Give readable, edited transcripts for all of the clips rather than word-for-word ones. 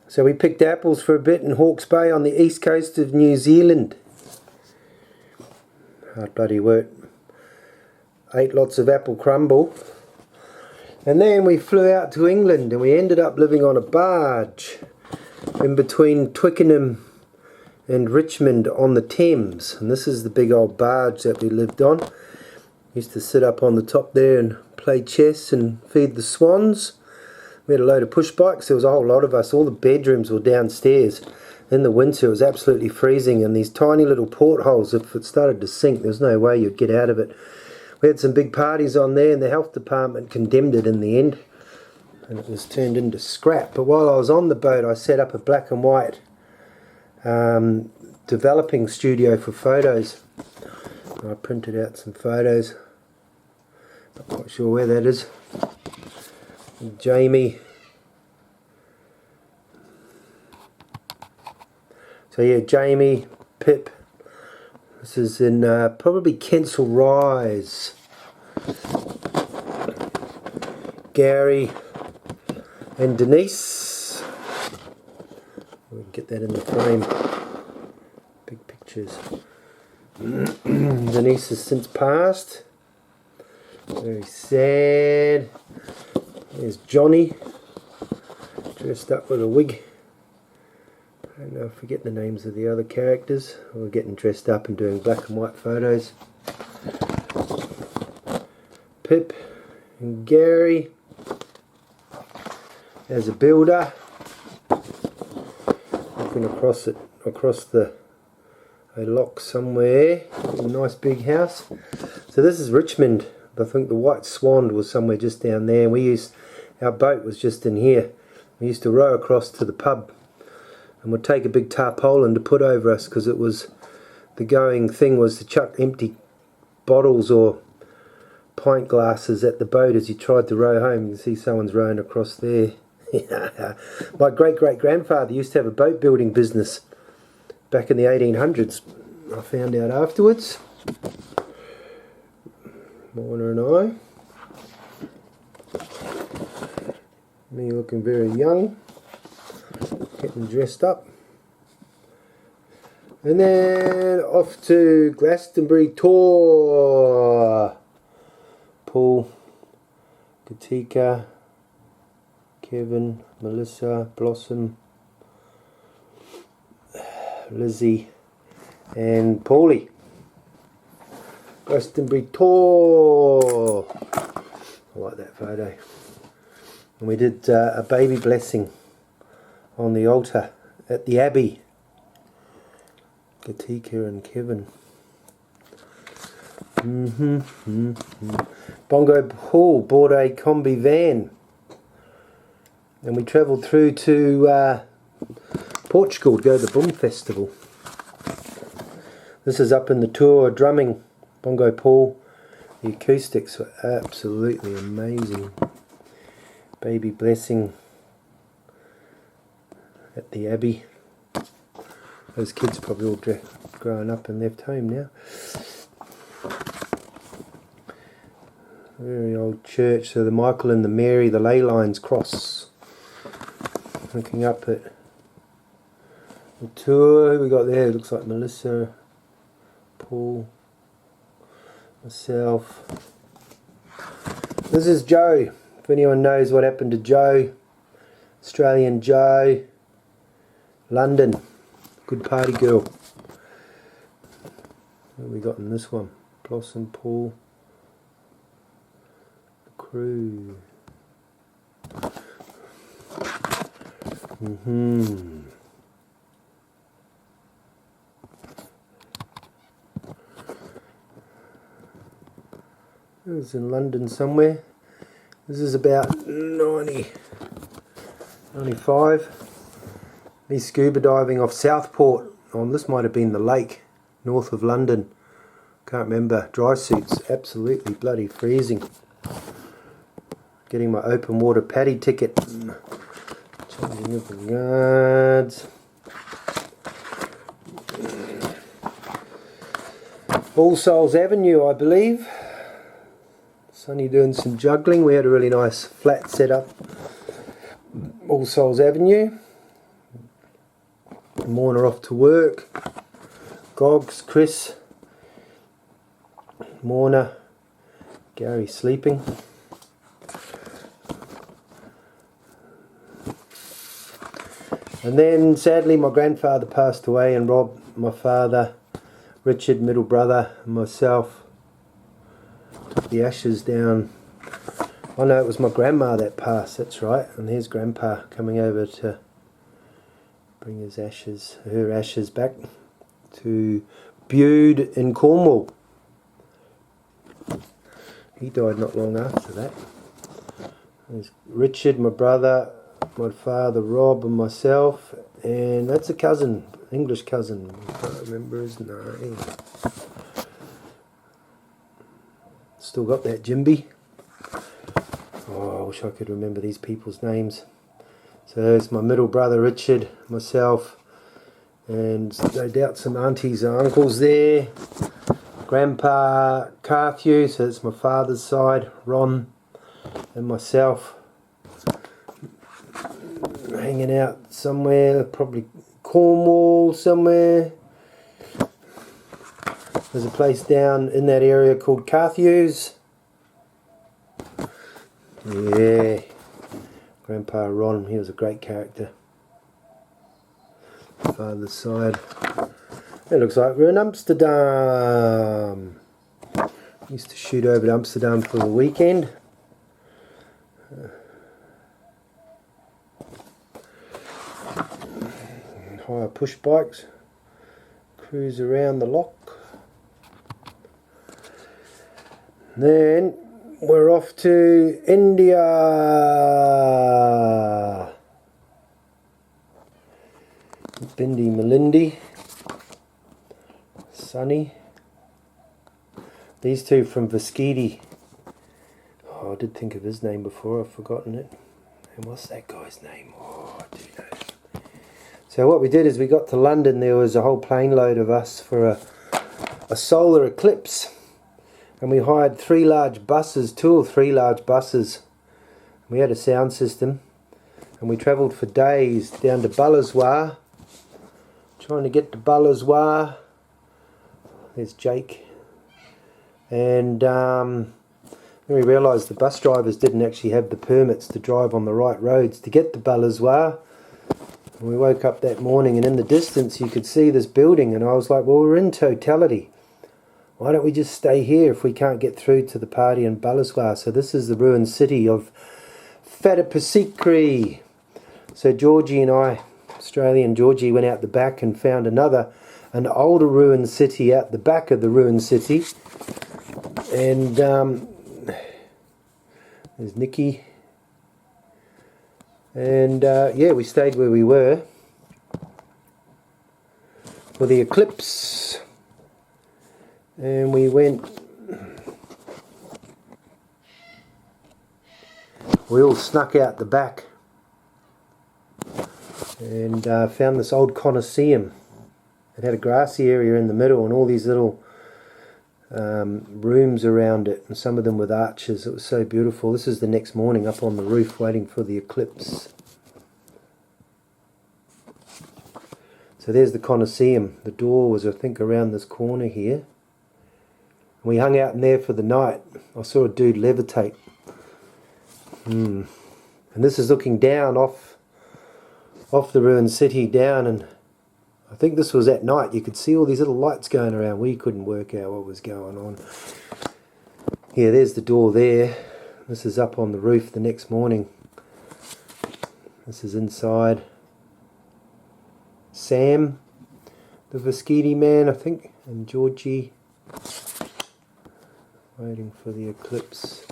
So we picked apples for a bit in Hawke's Bay on the east coast of New Zealand. Hard bloody work. Ate lots of apple crumble. And then we flew out to England and we ended up living on a barge in between Twickenham and Richmond on the Thames. And this is the big old barge that we lived on. Used to sit up on the top there and play chess and feed the swans. We had a load of push bikes. There was a whole lot of us. All the bedrooms were downstairs. In the winter it was absolutely freezing, and these tiny little portholes, if it started to sink, there's no way you'd get out of it. We had some big parties on there, and the health department condemned it in the end, and it was turned into scrap. But while I was on the boat, I set up a black and white developing studio for photos. I printed out some photos. Not quite sure where that is. Jamie. So yeah, Jamie, Pip. This is in probably Kensal Rise. Gary and Denise. We can get that in the frame. Big pictures. Denise has since passed. Very sad. There's Johnny, dressed up with a wig. I don't know, I forget the names of the other characters. We're getting dressed up and doing black and white photos. Pip and Gary as a builder, looking across a lock somewhere. A nice big house. So this is Richmond. I think the White Swan was somewhere just down there. Our boat was just in here. We used to row across to the pub and would take a big tarpaulin to put over us, because it was the going thing was to chuck empty bottles or pint glasses at the boat as you tried to row home. You can see someone's rowing across there. My great-great-grandfather used to have a boat building business back in the 1800s. I found out afterwards. Warner and I. Me looking very young, getting dressed up, and then off to Glastonbury tour. Paul, Katika, Kevin, Melissa, Blossom, Lizzie and Paulie. Glastonbury tour. I like that photo. And we did a baby blessing on the altar at the Abbey. Katika and Kevin. Bongo Paul bought a combi van, and we travelled through to Portugal to go to the Boom Festival. This is up in the tour drumming. Bongo Paul. The acoustics were absolutely amazing. Baby blessing at the Abbey. Those kids probably all grown up and left home now. Very old church. So the Michael and the Mary, the ley lines cross. Looking up at the tour. Who we got there? It looks like Melissa, Paul, myself. This is Joe. If anyone knows what happened to Joe, Australian Joe, London, good party girl. What have we got in this one? Blossom, Paul, the crew. It was in London somewhere. This is about 95. Me scuba diving off Southport. This might have been the lake north of London. Can't remember. Dry suits, absolutely bloody freezing. Getting my open water paddy ticket. Changing of the guards. All Souls Avenue, I believe. Sonny doing some juggling. We had a really nice flat setup. All Souls Avenue. Morna off to work. Gogs, Chris, Morna, Gary sleeping. And then sadly my grandfather passed away, and Rob, my father, Richard, middle brother, and myself took the ashes down. Oh no, it was my grandma that passed, that's right. And here's Grandpa coming over to bring his ashes, her ashes back to Bude in Cornwall. He died not long after that. There's Richard, my brother, my father Rob, and myself, and that's a cousin, English cousin. I can't remember his name. Still got that Jimby. Oh, I wish I could remember these people's names. So there's my middle brother Richard, myself, and no doubt some aunties and uncles there. Grandpa Carthew, so that's my father's side, Ron, and myself. Hanging out somewhere, probably Cornwall somewhere. There's a place down in that area called Carthew's. Yeah, Grandpa Ron, he was a great character. Father's side. It looks like we're in Amsterdam. Used to shoot over to Amsterdam for the weekend. Hire push bikes. Cruise around the loch. Then we're off to India. Bindi Malindi. Sunny. These two from Vaskidi. Oh, I did think of his name before, I've forgotten it. And what's that guy's name? Oh, I do know. So what we did is we got to London, there was a whole plane load of us for a solar eclipse. And we hired 3 large buses, 2 or 3 large buses. We had a sound system. And we travelled for days down to Balaswar. Trying to get to Balaswar. There's Jake. And then we realised the bus drivers didn't actually have the permits to drive on the right roads to get to Balaswar. And we woke up that morning and in the distance you could see this building, and I was like, well, we're in totality. Why don't we just stay here if we can't get through to the party in Balaswar? So this is the ruined city of Fatapasikri. So Georgie and I, Australian Georgie, went out the back and found an older ruined city out the back of the ruined city. And there's Nikki. And yeah, we stayed where we were for the eclipse. And we all snuck out the back and found this old Colosseum. It had a grassy area in the middle and all these little rooms around it, and some of them with arches. It was so beautiful. This is the next morning up on the roof waiting for the eclipse. So there's the Colosseum. The door was, I think, around this corner here. We hung out in there for the night. I saw a dude levitate. And this is looking down off the ruined city down, and I think this was at night. You could see all these little lights going around. We couldn't work out what was going on. Yeah, there's the door there. This is up on the roof the next morning. This is inside. Sam, the Vaskidi man, I think, and Georgie, waiting for the eclipse.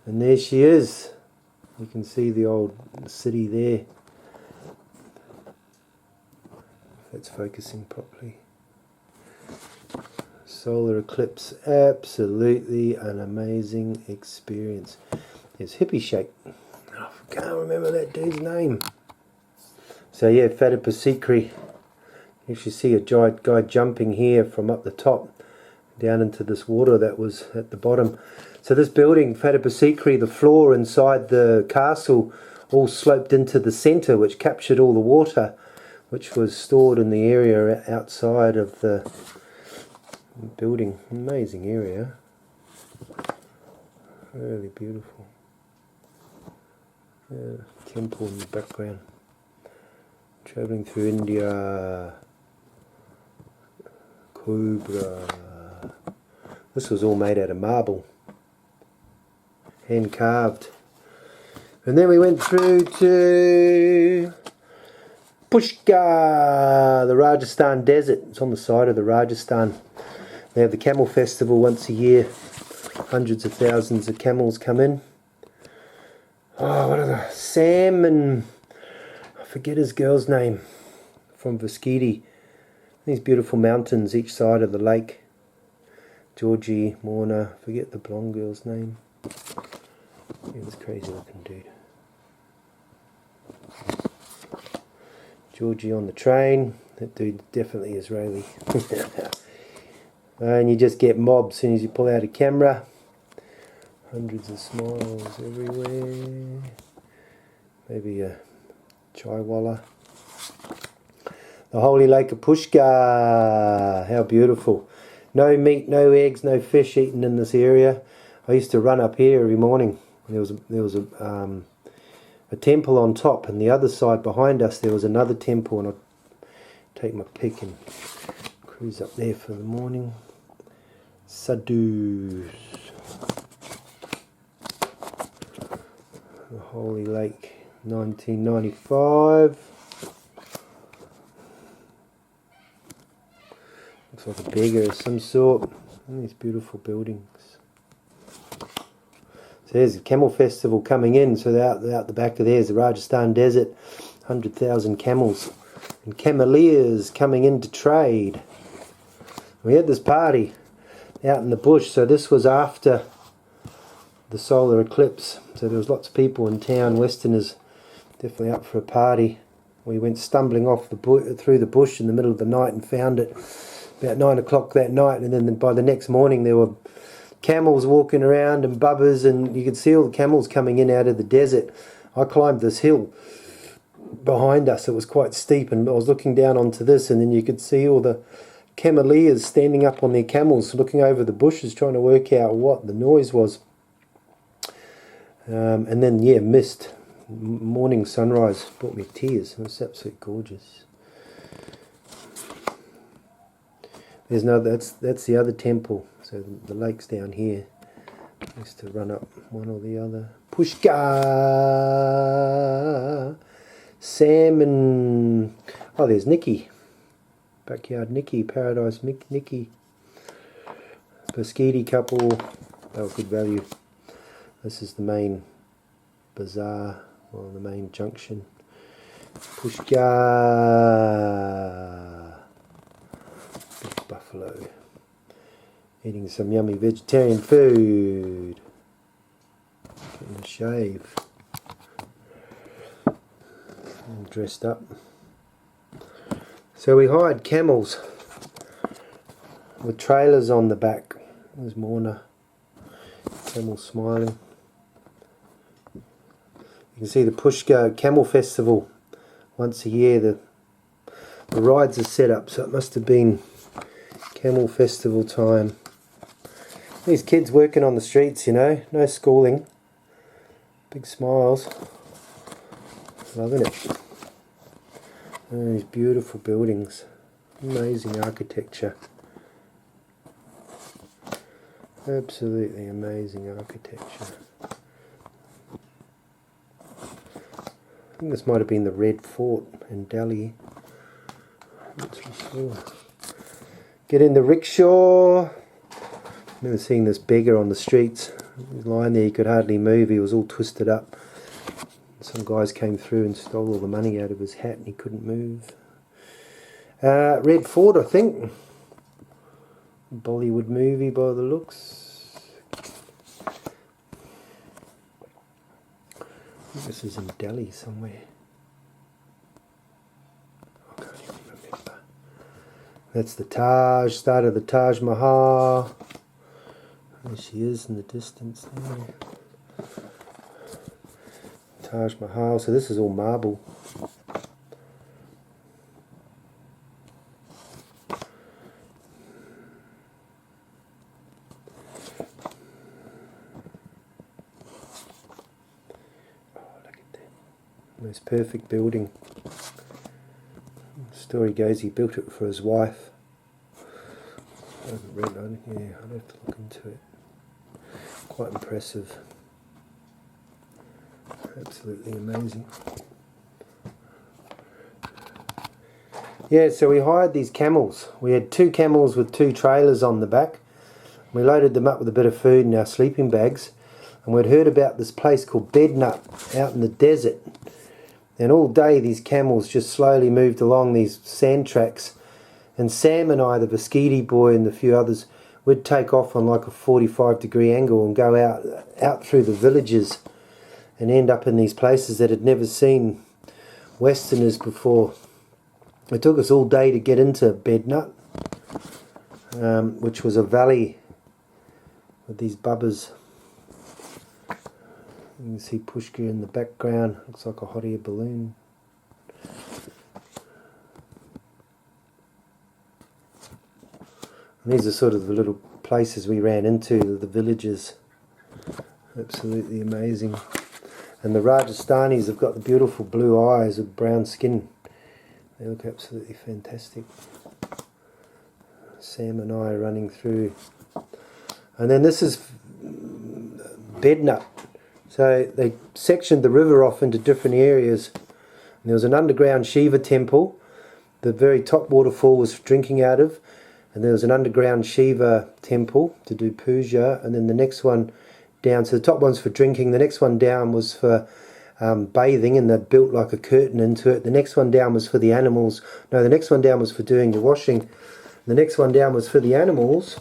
And there she is. You can see the old city there. If it's focusing properly. Solar eclipse, absolutely an amazing experience. There's Hippie Shake. I can't remember that dude's name. So yeah, Fatapasikri. You should see a giant guy jumping here from up the top down into this water that was at the bottom. So this building, Fatapasikri, the floor inside the castle all sloped into the centre, which captured all the water. which was stored in the area outside of the building. Amazing area. Really beautiful. Yeah, temple in the background. Travelling through India. Cobra. This was all made out of marble. Hand carved. And then we went through to Pushkar, the Rajasthan desert. It's on the side of the Rajasthan. They have the camel festival once a year. Hundreds of thousands of camels come in. Oh, what are the... Sam and... I forget his girl's name. From Vaskidi. These beautiful mountains each side of the lake. Georgie, Morna, forget the blonde girl's name. Yeah, this crazy looking dude. Georgie on the train. That dude definitely Israeli. And you just get mobbed as soon as you pull out a camera. Hundreds of smiles everywhere. Maybe a chaiwala. The holy lake of Pushkar. How beautiful. No meat, no eggs, no fish eaten in this area. I used to run up here every morning. There was a temple on top, and the other side behind us there was another temple, and I'd take my pick and cruise up there for the morning. Sadhus. The Holy Lake, 1995. Looks like a beggar of some sort. And these beautiful buildings. So there's the camel festival coming in. So out the back of there is the Rajasthan desert. 100,000 camels. And cameliers coming in to trade. We had this party out in the bush. So this was after the solar eclipse. So there was lots of people in town. Westerners definitely up for a party. We went stumbling off through the bush in the middle of the night and found it about 9 o'clock that night, and then by the next morning there were camels walking around and bubbers, and you could see all the camels coming in out of the desert. I climbed this hill behind us. It was quite steep, and I was looking down onto this, and then you could see all the cameliers standing up on their camels looking over the bushes trying to work out what the noise was. And then yeah, mist, morning sunrise brought me tears. It was absolutely gorgeous. There's no, that's the other temple. So the lake's down here. I used to run up one or the other. Pushkar, Sam and oh, there's Nikki, backyard Nikki, Paradise Nikki, Vaskidi couple. They were good value. This is the main bazaar, or the main junction. Pushkar. Buffalo. Eating some yummy vegetarian food. Getting a shave. All dressed up. So we hired camels with trailers on the back. There's Morna. Camel smiling. You can see the Pushkar Camel Festival once a year. The rides are set up, so it must have been Camel Festival time. These kids working on the streets, you know, no schooling. Big smiles. Loving it. And these beautiful buildings. Amazing architecture. Absolutely amazing architecture. I think this might have been the Red Fort in Delhi. Not too sure. Get in the rickshaw. Never seen this beggar on the streets. He was lying there, he could hardly move, he was all twisted up. Some guys came through and stole all the money out of his hat and he couldn't move. Red Fort, I think. Bollywood movie by the looks. I think this is in Delhi somewhere. I can't even remember. That's the Taj, start of the Taj Mahal. There she is in the distance there. Taj Mahal, so this is all marble. Most perfect building. The story goes he built it for his wife. I haven't read on it. Yeah, I'd have to look into it. Quite impressive. Absolutely amazing. Yeah, so we hired these camels. We had 2 camels with 2 trailers on the back. We loaded them up with a bit of food in our sleeping bags. And we'd heard about this place called Bed Nut out in the desert. And all day these camels just slowly moved along these sand tracks. And Sam and I, the Beskidy boy and a few others, would take off on like a 45-degree angle and go out through the villages and end up in these places that had never seen Westerners before. It took us all day to get into Bed Nut, which was a valley with these bubbers. You can see Pushka in the background, looks like a hot air balloon. And these are sort of the little places we ran into, the villages. Absolutely amazing. And the Rajasthanis have got the beautiful blue eyes with brown skin. They look absolutely fantastic. Sam and I are running through. And then this is Bed Nut. So they sectioned the river off into different areas. And there was an underground Shiva temple. The very top waterfall was for drinking out of. And there was an underground Shiva temple to do puja. And then the next one down, so the top one's for drinking. The next one down was for bathing, and they built like a curtain into it. The next one down was for the animals. No, the next one down was for doing the washing. The next one down was for the animals.